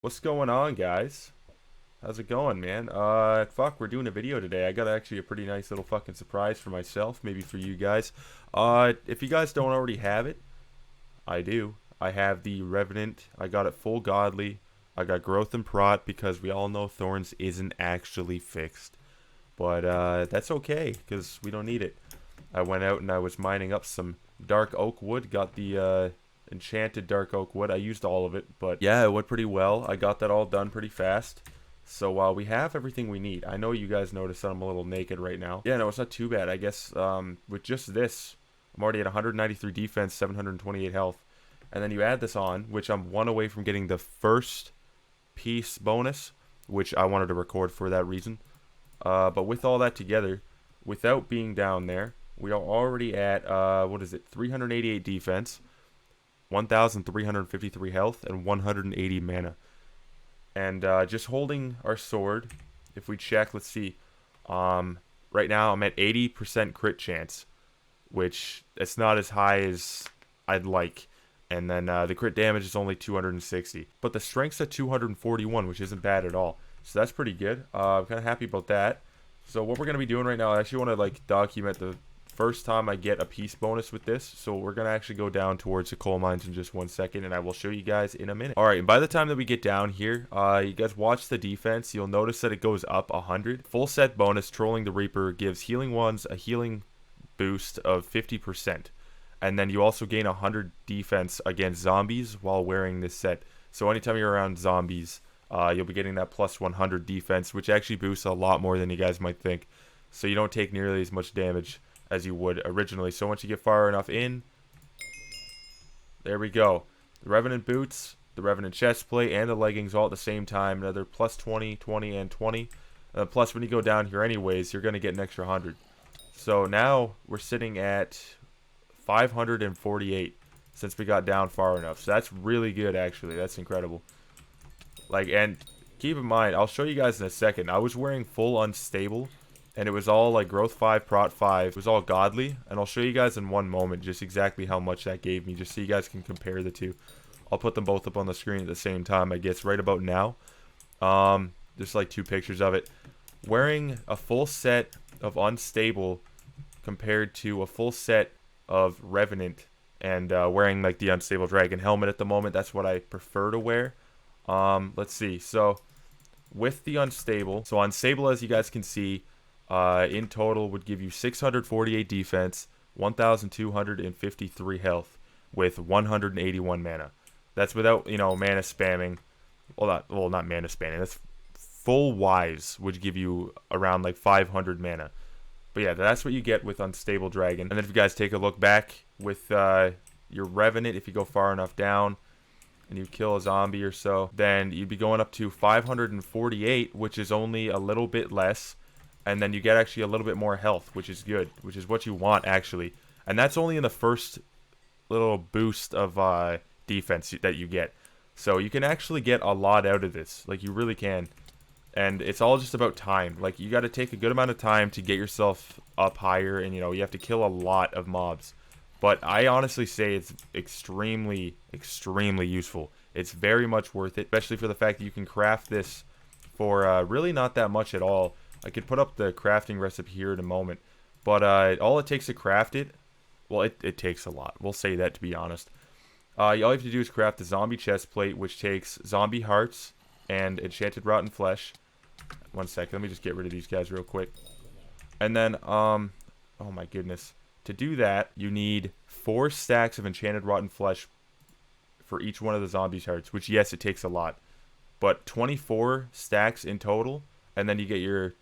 What's going on, guys? How's it going, man? Fuck, we're doing a video today. I got actually a pretty nice little fucking surprise for myself, maybe for you guys. If you guys don't already have it, I do. I have the Revenant. I got it full godly. I got growth and prot because we all know Thorns isn't actually fixed. But, that's okay, because we don't need it. I went out and I was mining up some dark oak wood, got the, enchanted dark oak wood. I used all of it, but yeah, it went pretty well. I got that all done pretty fast. So we have everything we need. I know you guys noticed that I'm a little naked right now. Yeah, no, it's not too bad. I guess with just this, I'm already at 193 defense, 728 health. And then you add this on, which I'm one away from getting the first piece bonus, which I wanted to record for that reason. But with all that together, without being down there, we are already at, 388 defense, 1,353 health, and 180 mana. And just holding our sword, if we check, let's see. Right now I'm at 80% crit chance, which it's not as high as I'd like. And then the crit damage is only 260. But the strength's at 241, which isn't bad at all. So that's pretty good. I'm kind of happy about that. So what we're going to be doing right now, I actually want to document the first time I get a piece bonus with this. So we're going to actually go down towards the coal mines in just 1 second, and I will show you guys in a minute. Alright, and by the time that we get down here, you guys watch the defense. You'll notice that it goes up 100. Full set bonus, Trolling the Reaper, gives healing ones a healing boost of 50%. And then you also gain 100 defense against zombies while wearing this set. So anytime you're around zombies, you'll be getting that plus 100 defense, which actually boosts a lot more than you guys might think. So you don't take nearly as much damage as you would originally. So once you get far enough in, there we go. The Revenant boots, the Revenant chestplate, and the leggings all at the same time. Another plus 20, 20, and 20. Plus when you go down here anyways, you're going to get an extra 100. So now we're sitting at 548 since we got down far enough. So that's really good, actually. That's incredible. And keep in mind, I'll show you guys in a second. I was wearing full unstable, and it was all growth 5, prot 5. It was all godly, and I'll show you guys in one moment just exactly how much that gave me, just so you guys can compare the two. I'll put them both up on the screen at the same time, I guess, right about now. Just two pictures of it. Wearing a full set of unstable compared to a full set of Revenant, and wearing the unstable dragon helmet at the moment. That's what I prefer to wear. Let's see. So with the unstable, as you guys can see, in total would give you 648 defense, 1,253 health with 181 mana. That's without, mana spamming. Well, not mana spamming. That's full wise, would give you around 500 mana. But yeah, that's what you get with Unstable Dragon. And then if you guys take a look back with your Revenant, if you go far enough down and you kill a zombie or so, then you'd be going up to 548, which is only a little bit less. And then you get actually a little bit more health, which is good, which is what you want, actually. And that's only in the first little boost of defense that you get. So you can actually get a lot out of this. You really can. And it's all just about time. You got to take a good amount of time to get yourself up higher, and you have to kill a lot of mobs. But I honestly say it's extremely, extremely useful. It's very much worth it, especially for the fact that you can craft this for really not that much at all. I could put up the crafting recipe here in a moment, but all it takes to craft it, well, it takes a lot. We'll say that, to be honest. All you have to do is craft the zombie chest plate, which takes zombie hearts and enchanted rotten flesh. 1 second, let me just get rid of these guys real quick. And then, oh my goodness. To do that, you need 4 stacks of enchanted rotten flesh for each one of the zombies' hearts, which, yes, it takes a lot. But 24 stacks in total, and then you get your,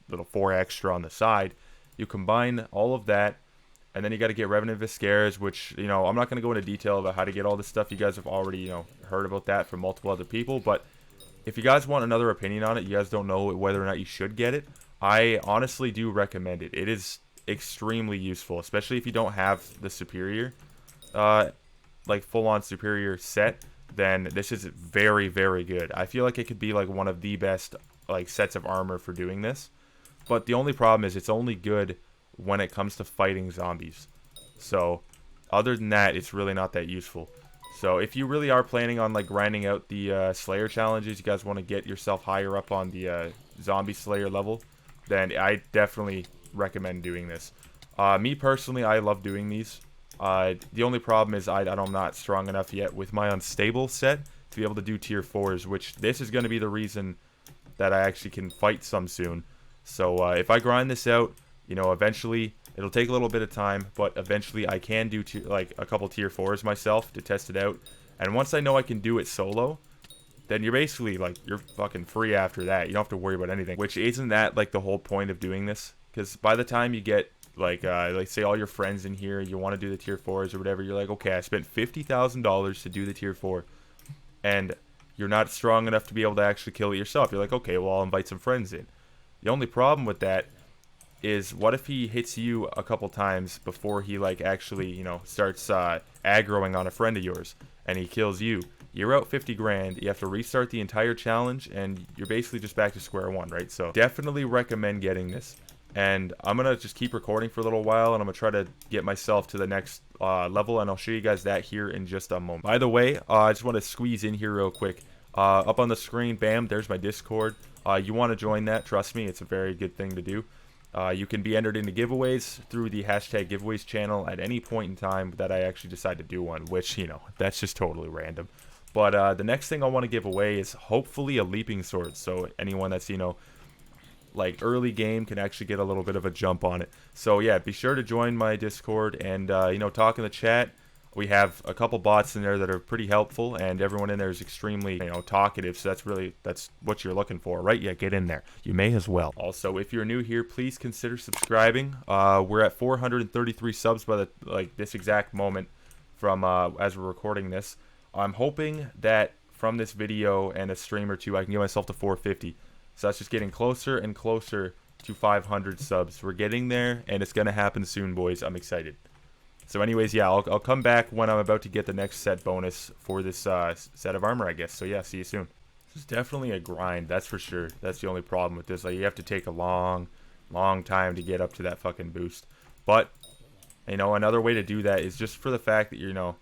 little 4 extra on the side. You combine all of that, and then you got to get Revenant Viscaras, which, I'm not going to go into detail about how to get all this stuff. You guys have already, heard about that from multiple other people, but if you guys want another opinion on it, you guys don't know whether or not you should get it, I honestly do recommend it. It is extremely useful, especially if you don't have the superior, full-on superior set, then this is very, very good. I feel like it could be one of the best sets of armor for doing this. But the only problem is it's only good when it comes to fighting zombies. So other than that, it's really not that useful. So if you really are planning on like grinding out the Slayer challenges, you guys want to get yourself higher up on the Zombie Slayer level, then I definitely recommend doing this. Me personally, I love doing these. The only problem is I'm not strong enough yet with my unstable set to be able to do tier 4s, which this is going to be the reason that I actually can fight some soon. So if I grind this out, you know, eventually it'll take a little bit of time, but eventually I can do like a couple tier 4s myself to test it out. And once I know I can do it solo, then you're basically like, you're fucking free after that. You don't have to worry about anything, which isn't that like the whole point of doing this? Because by the time you get like say all your friends in here, you want to do the tier 4s or whatever, you're like, okay, I spent $50,000 to do the tier 4, and you're not strong enough to be able to actually kill it yourself. You're like, okay, well, I'll invite some friends in. The only problem with that is, what if he hits you a couple times before he like actually, you know, starts aggroing on a friend of yours, and he kills you? You're out 50 grand. You have to restart the entire challenge, and you're basically just back to square one, right? So definitely recommend getting this. And I'm gonna just keep recording for a little while, and I'm gonna try to get myself to the next level, and I'll show you guys that here in just a moment. By the way, I just want to squeeze in here real quick. Up on the screen, bam, there's my Discord. You want to join that, trust me, it's a very good thing to do. You can be entered into giveaways through the hashtag giveaways channel at any point in time that I actually decide to do one, which, you know, that's just totally random. But the next thing I want to give away is hopefully a leaping sword, so anyone that's, you know, like early game can actually get a little bit of a jump on it. So yeah, be sure to join my Discord and you know, talk in the chat. We have a couple bots in there that are pretty helpful, and everyone in there is extremely, you know, talkative, so that's what you're looking for, right? Yeah, get in there. You may as well. Also, if you're new here, please consider subscribing. We're at 433 subs by this exact moment from as we're recording this. I'm hoping that from this video and a stream or two, I can get myself to 450. So that's just getting closer and closer to 500 subs. We're getting there, and it's going to happen soon, boys. I'm excited. So anyways, yeah, I'll come back when I'm about to get the next set bonus for this set of armor, I guess. So yeah, see you soon. This is definitely a grind, that's for sure. That's the only problem with this. Like, you have to take a long time to get up to that fucking boost. But, you know, another way to do that is just for the fact that, you know,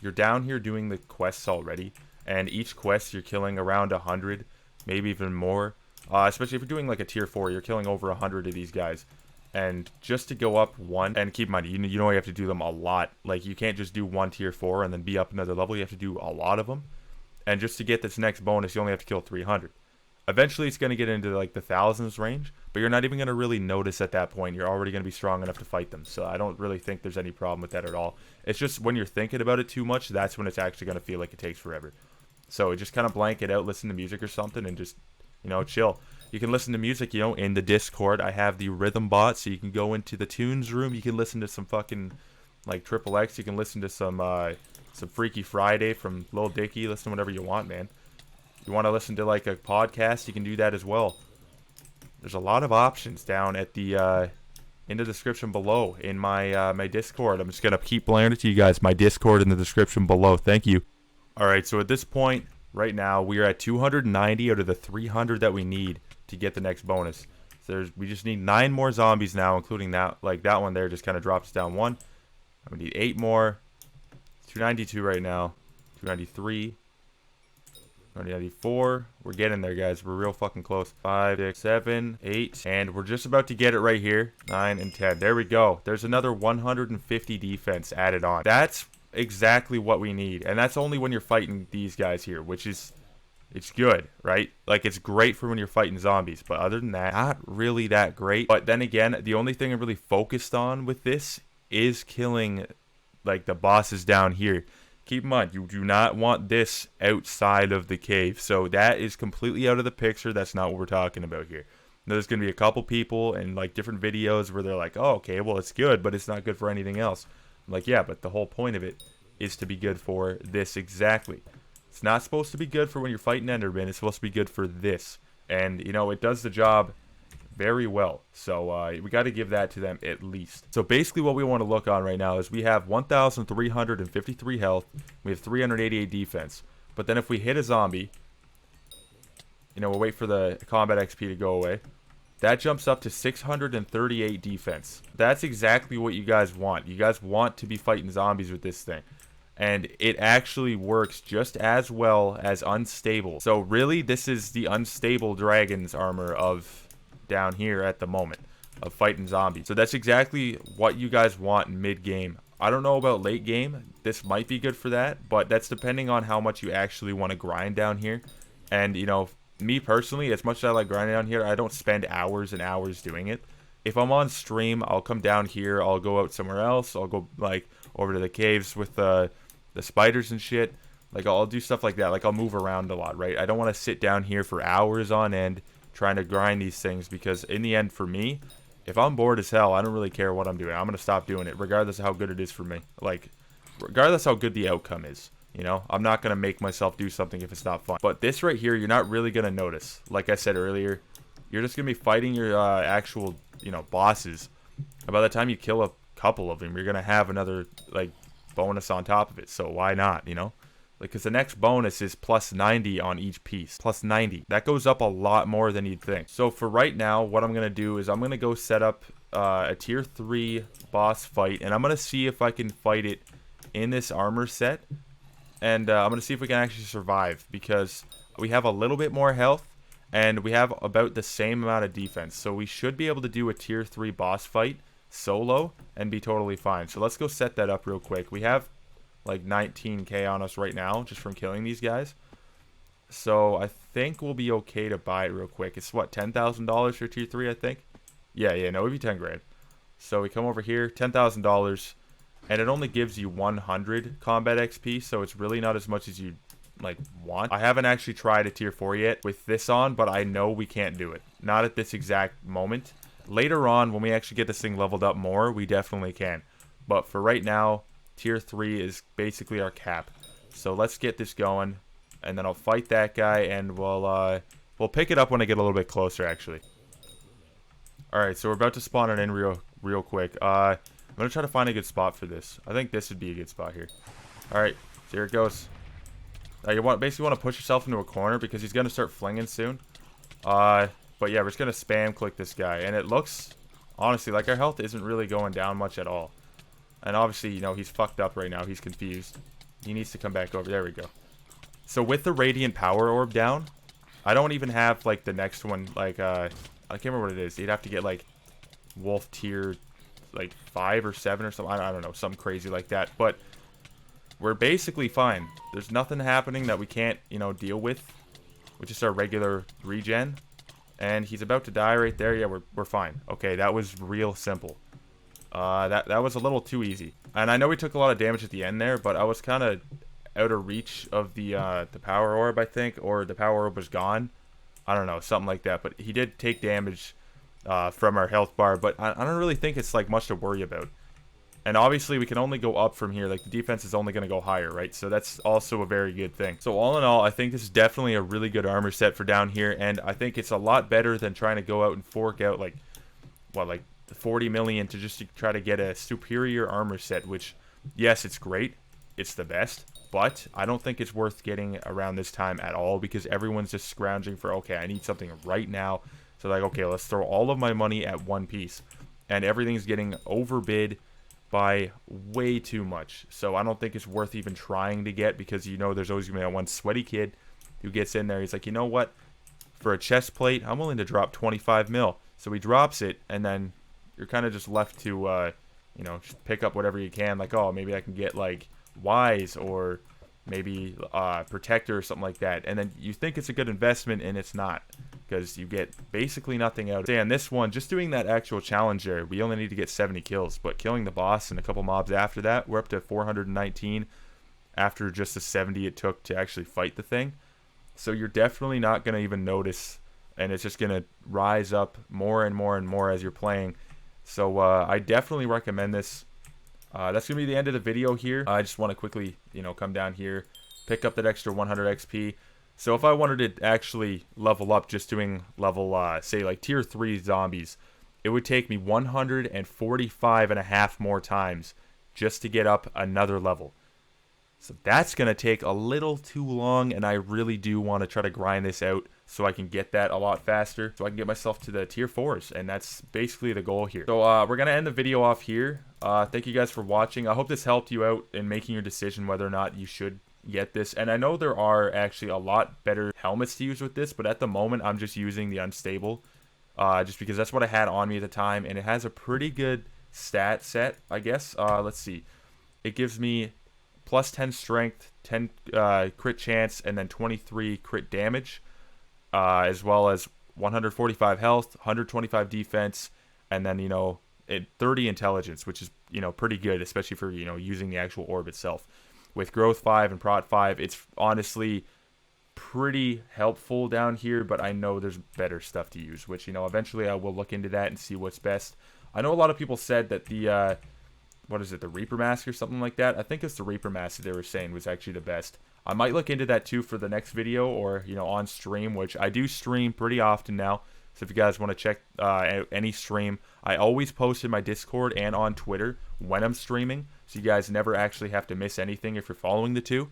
you're down here doing the quests already, and each quest you're killing around 100, maybe even more. Especially if you're doing like a tier 4, you're killing over 100 of these guys. And just to go up one, and keep in mind, you know you have to do them a lot. Like, you can't just do one tier 4 and then be up another level. You have to do a lot of them. And just to get this next bonus, you only have to kill 300. Eventually, it's going to get into like the thousands range, but you're not even going to really notice at that point. You're already going to be strong enough to fight them. So I don't really think there's any problem with that at all. It's just when you're thinking about it too much, that's when it's actually going to feel like it takes forever. So just kind of blank it out, listen to music or something, and just, you know, chill. You can listen to music, you know, in the Discord. I have the rhythm bot, so you can go into the tunes room. You can listen to some fucking, like, Triple X. You can listen to some Freaky Friday from Lil Dicky. Listen to whatever you want, man. You want to listen to, like, a podcast, you can do that as well. There's a lot of options down at the, in the description below in my, my Discord. I'm just going to keep blaring it to you guys. My Discord in the description below. Thank you. Alright, so at this point, right now, we are at 290 out of the 300 that we need to get the next bonus. So we just need 9 more zombies now, including that, like that one there just kind of drops down 1. We need 8 more. 292 right now. 293. 294. We're getting there, guys. We're real fucking close. 5, 6, 7, 8. And we're just about to get it right here. 9 and 10. There we go. There's another 150 defense added on. That's exactly what we need. And that's only when you're fighting these guys here, which is... it's good, right? Like, it's great for when you're fighting zombies, but other than that, not really that great. But then again, the only thing I'm really focused on with this is killing, like, the bosses down here. Keep in mind, you do not want this outside of the cave. So that is completely out of the picture. That's not what we're talking about here. There's going to be a couple people and, like, different videos where they're like, oh, okay, well, it's good, but it's not good for anything else. I'm like, yeah, but the whole point of it is to be good for this exactly. It's not supposed to be good for when you're fighting Enderman. It's supposed to be good for this. And, you know, it does the job very well. So, we got to give that to them at least. So, basically what we want to look on right now is we have 1,353 health. We have 388 defense. But then if we hit a zombie, you know, we'll wait for the combat XP to go away. That jumps up to 638 defense. That's exactly what you guys want. You guys want to be fighting zombies with this thing. and it actually works just as well as unstable. So really, this is the unstable dragon's armor of down here at the moment of fighting zombies. So that's exactly what you guys want mid-game. I don't know about late game. This might be good for that, but that's depending on how much you actually want to grind down here. And, you know, me personally, as much as I like grinding down here, I don't spend hours and hours doing it. If I'm on stream, I'll come down here, I'll go out somewhere else, I'll go, like, over to the caves with the spiders and shit. Like, I'll do stuff like that. Like, I'll move around a lot, right? I don't want to sit down here for hours on end trying to grind these things, because in the end, for me, if I'm bored as hell, I don't really care what I'm doing. I'm going to stop doing it, regardless of how good it is for me. Like, regardless how good the outcome is. You know, I'm not going to make myself do something if it's not fun. But this right here, you're not really going to notice. Like I said earlier, you're just going to be fighting your actual, you know, bosses. And by the time you kill a couple of them, you're going to have another, like, bonus on top of it. So why not, you know? Like, because the next bonus is plus 90 on each piece. Plus 90. That goes up a lot more than you'd think. So for right now, what I'm going to do is I'm going to go set up a tier 3 boss fight. And I'm going to see if I can fight it in this armor set. And I'm going to see if we can actually survive. Because we have a little bit more health. And we have about the same amount of defense. So we should be able to do a tier 3 boss fight solo and be totally fine. So let's go set that up real quick. We have like 19k on us right now just from killing these guys. So I think we'll be okay to buy it real quick. It's what, $10,000 for tier 3, I think? Yeah, no, it'd be 10 grand. So we come over here, $10,000, and it only gives you 100 combat XP, so it's really not as much as you like want. I haven't actually tried a tier 4 yet with this on, but I know we can't do it. Not at this exact moment. Later on, when we actually get this thing leveled up more, we definitely can. But for right now, tier 3 is basically our cap. So let's get this going, and then I'll fight that guy, and we'll pick it up when I get a little bit closer, actually. Alright, so we're about to spawn it in real quick. I'm going to try to find a good spot for this. I think this would be a good spot here. Alright, so here it goes. Basically want to push yourself into a corner because he's going to start flinging soon. But yeah, we're just going to spam click this guy. And it looks, honestly, like our health isn't really going down much at all. And obviously, you know, he's fucked up right now. He's confused. He needs to come back over. There we go. So with the Radiant Power Orb down, I don't even have, like, the next one. Like, I can't remember what it is. You'd have to get, like, Wolf tier, like, 5 or 7 or something. I don't know. Something crazy like that. But we're basically fine. There's nothing happening that we can't, you know, deal with. With just our regular regen. And he's about to die right there. Yeah, we're fine. Okay, that was real simple. That was a little too easy. And I know we took a lot of damage at the end there, but I was kind of out of reach of the power orb, I think. Or the power orb was gone. I don't know, something like that. But he did take damage from our health bar. But I don't really think it's like much to worry about. And obviously, we can only go up from here. Like, the defense is only going to go higher, right? So that's also a very good thing. So all in all, I think this is definitely a really good armor set for down here. And I think it's a lot better than trying to go out and fork out, like, what, like 40 million to just try to get a superior armor set. Which, yes, it's great. It's the best. But I don't think it's worth getting around this time at all. Because everyone's just scrounging for, okay, I need something right now. So, like, okay, let's throw all of my money at one piece. And everything's getting overbid by way too much. So I don't think it's worth even trying to get, because you know there's always gonna be that one sweaty kid who gets in there. He's like, you know what, for a chest plate I'm willing to drop 25 mil. So he drops it, and then you're kind of just left to you know, just pick up whatever you can. Like, oh, maybe I can get like Wise, or maybe Protector or something like that. And then you think it's a good investment, and it's not, because you get basically nothing out of it. And this one, just doing that actual challenge there, we only need to get 70 kills. But killing the boss and a couple mobs after that, we're up to 419 after just the 70 it took to actually fight the thing. So you're definitely not going to even notice, and it's just going to rise up more and more and more as you're playing. So I definitely recommend this. That's going to be the end of the video here. I just want to quickly, you know, come down here, pick up that extra 100 XP. So if I wanted to actually level up just doing level, say like tier 3 zombies, it would take me 145 and a half more times just to get up another level. So that's going to take a little too long, and I really do want to try to grind this out so I can get that a lot faster, so I can get myself to the tier 4s, and that's basically the goal here. So we're going to end the video off here. Thank you guys for watching. I hope this helped you out in making your decision whether or not you should get this. And I know there are actually a lot better helmets to use with this, but at the moment I'm just using the unstable, just because that's what I had on me at the time, and it has a pretty good stat set, I guess. Let's see. It gives me plus 10 strength, 10 crit chance, and then 23 crit damage, as well as 145 health, 125 defense, and then, 30 intelligence, which is, pretty good, especially for, using the actual orb itself. With growth 5 and prot 5, it's honestly pretty helpful down here, but I know there's better stuff to use, which, eventually I will look into that and see what's best. I know a lot of people said that the what is it, the Reaper Mask or something like that? I think it's the Reaper Mask that they were saying was actually the best. I might look into that too for the next video, or, on stream, which I do stream pretty often now. So if you guys want to check any stream, I always post in my Discord and on Twitter when I'm streaming, so you guys never actually have to miss anything if you're following the two.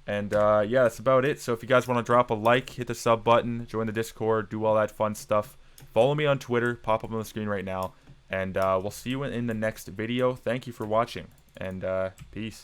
And yeah, that's about it. So if you guys want to drop a like, hit the sub button, join the Discord, do all that fun stuff. Follow me on Twitter, pop up on the screen right now. And we'll see you in the next video. Thank you for watching, and peace.